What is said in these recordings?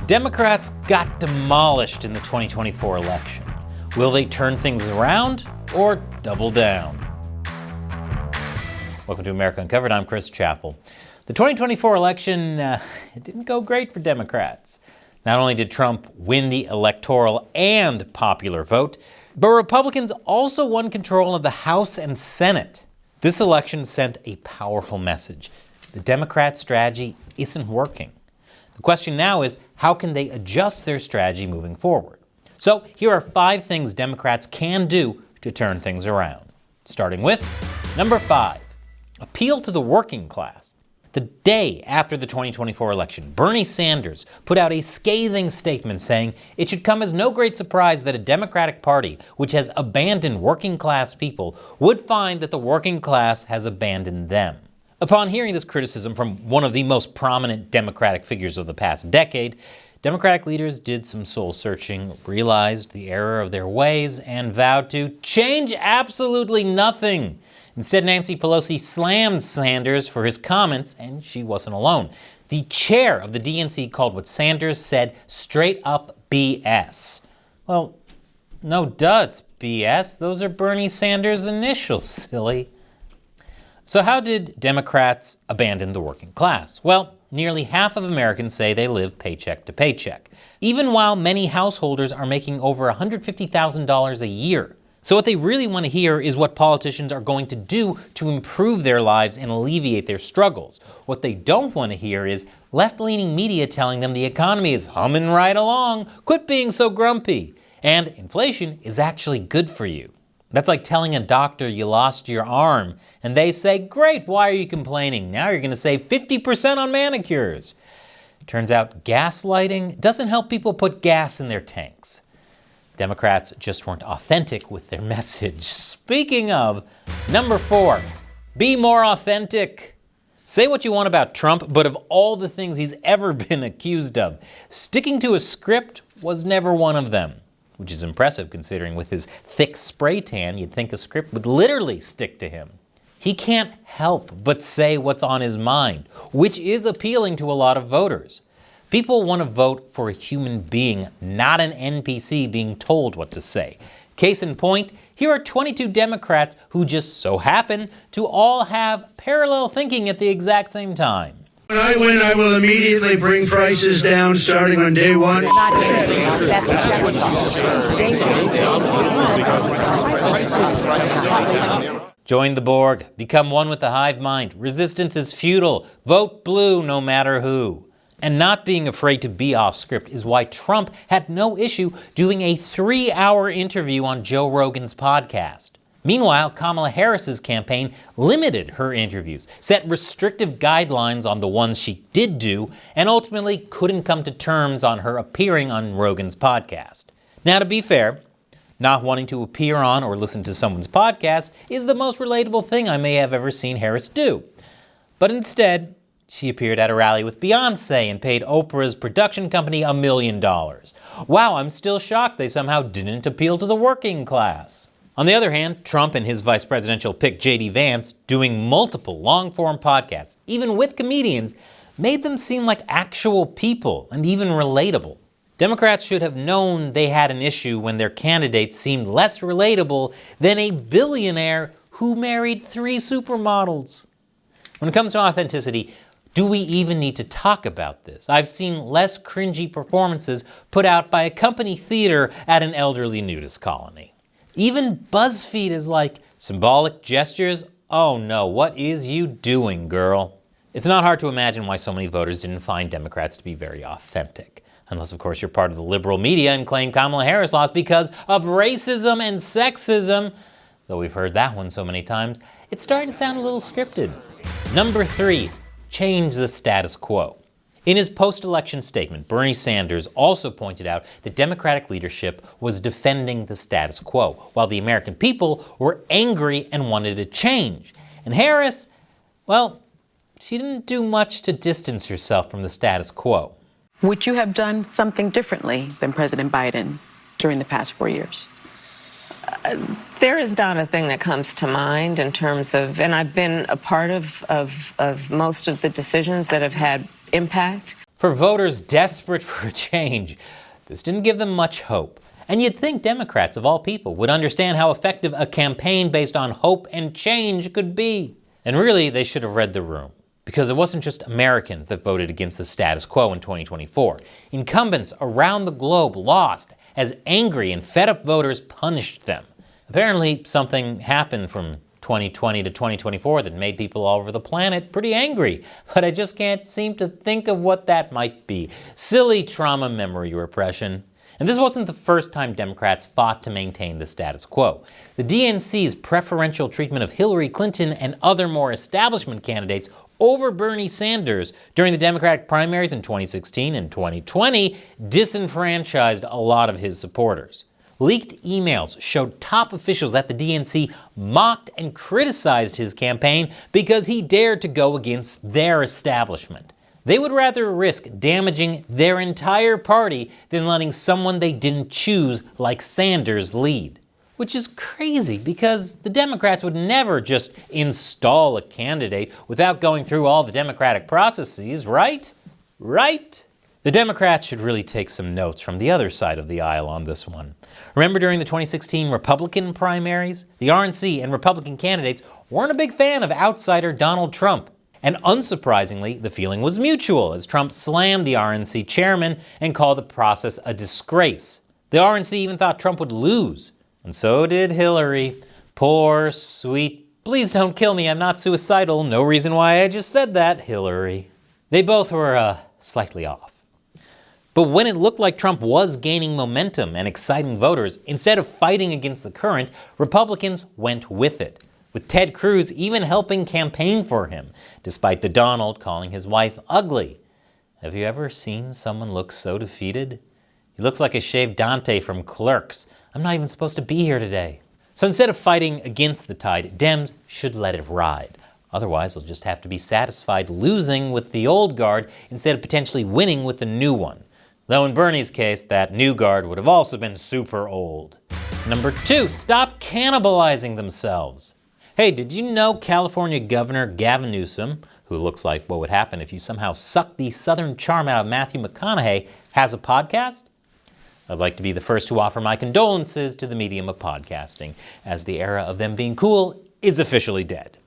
Democrats got demolished in the 2024 election. Will they turn things around or double down? Welcome to America Uncovered. I'm Chris Chappell. The 2024 election it didn't go great for Democrats. Not only did Trump win the electoral and popular vote, but Republicans also won control of the House and Senate. This election sent a powerful message. The Democrat strategy isn't working. The question now is, how can they adjust their strategy moving forward? So here are 5 things Democrats can do to turn things around. Starting with number 5, appeal to the working class. The day after the 2024 election, Bernie Sanders put out a scathing statement saying it should come as no great surprise that a Democratic Party, which has abandoned working class people, would find that the working class has abandoned them. Upon hearing this criticism from one of the most prominent Democratic figures of the past decade, Democratic leaders did some soul-searching, realized the error of their ways, and vowed to change absolutely nothing. Instead, Nancy Pelosi slammed Sanders for his comments, and she wasn't alone. The chair of the DNC called what Sanders said straight-up BS. Well, no duh, it's BS. Those are Bernie Sanders' initials, silly. So how did Democrats abandon the working class? Well, nearly half of Americans say they live paycheck to paycheck, even while many householders are making over $150,000 a year. So what they really want to hear is what politicians are going to do to improve their lives and alleviate their struggles. What they don't want to hear is left-leaning media telling them the economy is humming right along, quit being so grumpy, and inflation is actually good for you. That's like telling a doctor you lost your arm, and they say, great, why are you complaining? Now you're going to save 50% on manicures. Turns out gaslighting doesn't help people put gas in their tanks. Democrats just weren't authentic with their message. Speaking of, number 4, be more authentic. Say what you want about Trump, but of all the things he's ever been accused of, sticking to a script was never one of them. Which is impressive considering with his thick spray tan, you'd think a script would literally stick to him. He can't help but say what's on his mind, which is appealing to a lot of voters. People want to vote for a human being, not an NPC being told what to say. Case in point, here are 22 Democrats who just so happen to all have parallel thinking at the exact same time. When I win, I will immediately bring prices down starting on day 1. Join the Borg. Become one with the hive mind. Resistance is futile. Vote blue no matter who. And not being afraid to be off script is why Trump had no issue doing a 3-hour interview on Joe Rogan's podcast. Meanwhile, Kamala Harris's campaign limited her interviews, set restrictive guidelines on the ones she did do, and ultimately couldn't come to terms on her appearing on Rogan's podcast. Now, to be fair, not wanting to appear on or listen to someone's podcast is the most relatable thing I may have ever seen Harris do. But instead, she appeared at a rally with Beyonce and paid Oprah's production company $1 million. Wow, I'm still shocked they somehow didn't appeal to the working class. On the other hand, Trump and his vice presidential pick J.D. Vance doing multiple long-form podcasts, even with comedians, made them seem like actual people and even relatable. Democrats should have known they had an issue when their candidates seemed less relatable than a billionaire who married 3 supermodels. When it comes to authenticity, do we even need to talk about this? I've seen less cringy performances put out by a company theater at an elderly nudist colony. Even BuzzFeed is like, symbolic gestures? Oh no, what is you doing, girl? It's not hard to imagine why so many voters didn't find Democrats to be very authentic. Unless, of course, you're part of the liberal media and claim Kamala Harris lost because of racism and sexism. Though we've heard that one so many times, it's starting to sound a little scripted. Number 3, change the status quo. In his post-election statement, Bernie Sanders also pointed out that Democratic leadership was defending the status quo, while the American people were angry and wanted a change. And Harris, well, she didn't do much to distance herself from the status quo. Would you have done something differently than President Biden during the past 4 years? There is not a thing that comes to mind in terms of, and I've been a part of most of the decisions that have had impact. For voters desperate for a change, this didn't give them much hope. And you'd think Democrats, of all people, would understand how effective a campaign based on hope and change could be. And really, they should have read the room. Because it wasn't just Americans that voted against the status quo in 2024. Incumbents around the globe lost as angry and fed-up voters punished them. Apparently, something happened from 2020 to 2024 that made people all over the planet pretty angry, but I just can't seem to think of what that might be. Silly trauma memory repression. And this wasn't the first time Democrats fought to maintain the status quo. The DNC's preferential treatment of Hillary Clinton and other more establishment candidates over Bernie Sanders during the Democratic primaries in 2016 and 2020 disenfranchised a lot of his supporters. Leaked emails showed top officials at the DNC mocked and criticized his campaign because he dared to go against their establishment. They would rather risk damaging their entire party than letting someone they didn't choose like Sanders lead. Which is crazy because the Democrats would never just install a candidate without going through all the democratic processes, right? Right? The Democrats should really take some notes from the other side of the aisle on this one. Remember during the 2016 Republican primaries? The RNC and Republican candidates weren't a big fan of outsider Donald Trump. And unsurprisingly, the feeling was mutual as Trump slammed the RNC chairman and called the process a disgrace. The RNC even thought Trump would lose. And so did Hillary. Poor, sweet, please don't kill me, I'm not suicidal, no reason why I just said that, Hillary. They both were, slightly off. But when it looked like Trump was gaining momentum and exciting voters, instead of fighting against the current, Republicans went with it, with Ted Cruz even helping campaign for him, despite the Donald calling his wife ugly. Have you ever seen someone look so defeated? He looks like a shaved Dante from Clerks. I'm not even supposed to be here today. So instead of fighting against the tide, Dems should let it ride. Otherwise, they'll just have to be satisfied losing with the old guard instead of potentially winning with the new one. Though in Bernie's case, that new guard would have also been super old. Number 2, stop cannibalizing themselves. Hey, did you know California Governor Gavin Newsom, who looks like what would happen if you somehow sucked the southern charm out of Matthew McConaughey, has a podcast? I'd like to be the first to offer my condolences to the medium of podcasting, as the era of them being cool is officially dead.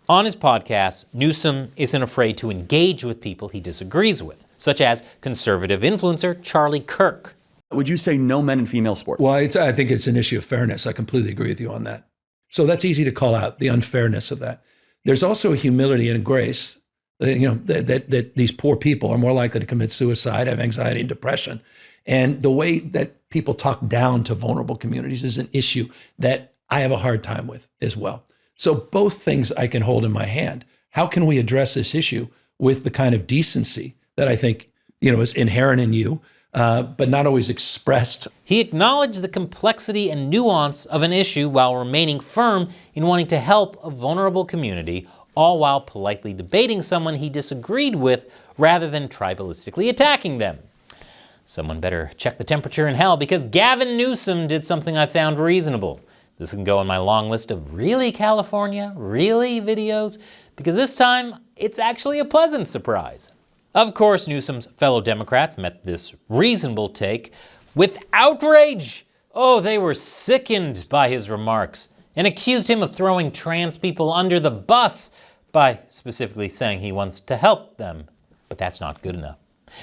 On his podcast, Newsom isn't afraid to engage with people he disagrees with, such as conservative influencer Charlie Kirk. Would you say no men in female sports? Well, I think it's an issue of fairness. I completely agree with you on that. So that's easy to call out, the unfairness of that. There's also a humility and a grace, that these poor people are more likely to commit suicide, have anxiety and depression. And the way that people talk down to vulnerable communities is an issue that I have a hard time with as well. So both things I can hold in my hand. How can we address this issue with the kind of decency that I think, is inherent in you, but not always expressed? He acknowledged the complexity and nuance of an issue while remaining firm in wanting to help a vulnerable community, all while politely debating someone he disagreed with rather than tribalistically attacking them. Someone better check the temperature in hell because Gavin Newsom did something I found reasonable. This can go on my long list of really California, really videos, because this time it's actually a pleasant surprise. Of course, Newsom's fellow Democrats met this reasonable take with outrage. Oh, they were sickened by his remarks and accused him of throwing trans people under the bus by specifically saying he wants to help them. But that's not good enough.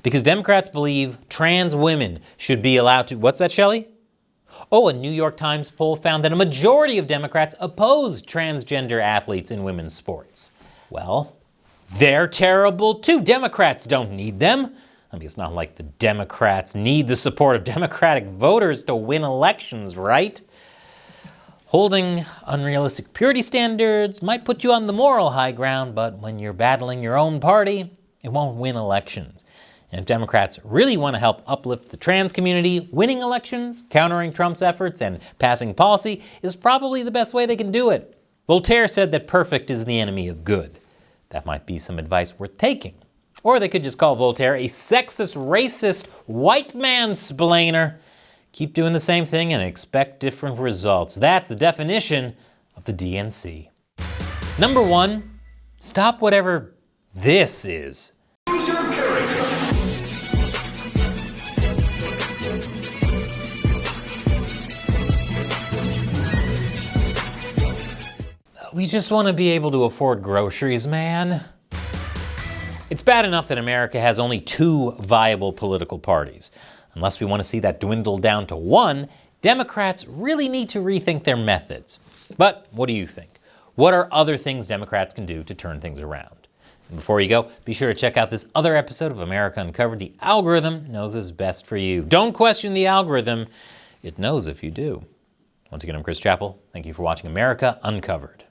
Because Democrats believe trans women should be allowed to, what's that, Shelley? Oh, a New York Times poll found that a majority of Democrats oppose transgender athletes in women's sports. Well, they're terrible too. Democrats don't need them. I mean, it's not like the Democrats need the support of Democratic voters to win elections, right? Holding unrealistic purity standards might put you on the moral high ground, but when you're battling your own party, it won't win elections. And if Democrats really want to help uplift the trans community, winning elections, countering Trump's efforts, and passing policy is probably the best way they can do it. Voltaire said that perfect is the enemy of good. That might be some advice worth taking. Or they could just call Voltaire a sexist, racist, white man-splainer. Keep doing the same thing and expect different results. That's the definition of the DNC. Number 1, stop whatever this is. Use your character. We just want to be able to afford groceries, man. It's bad enough that America has only 2 viable political parties. Unless we want to see that dwindle down to 1, Democrats really need to rethink their methods. But what do you think? What are other things Democrats can do to turn things around? And before you go, be sure to check out this other episode of America Uncovered. The algorithm knows is best for you. Don't question the algorithm. It knows if you do. Once again, I'm Chris Chappell. Thank you for watching America Uncovered.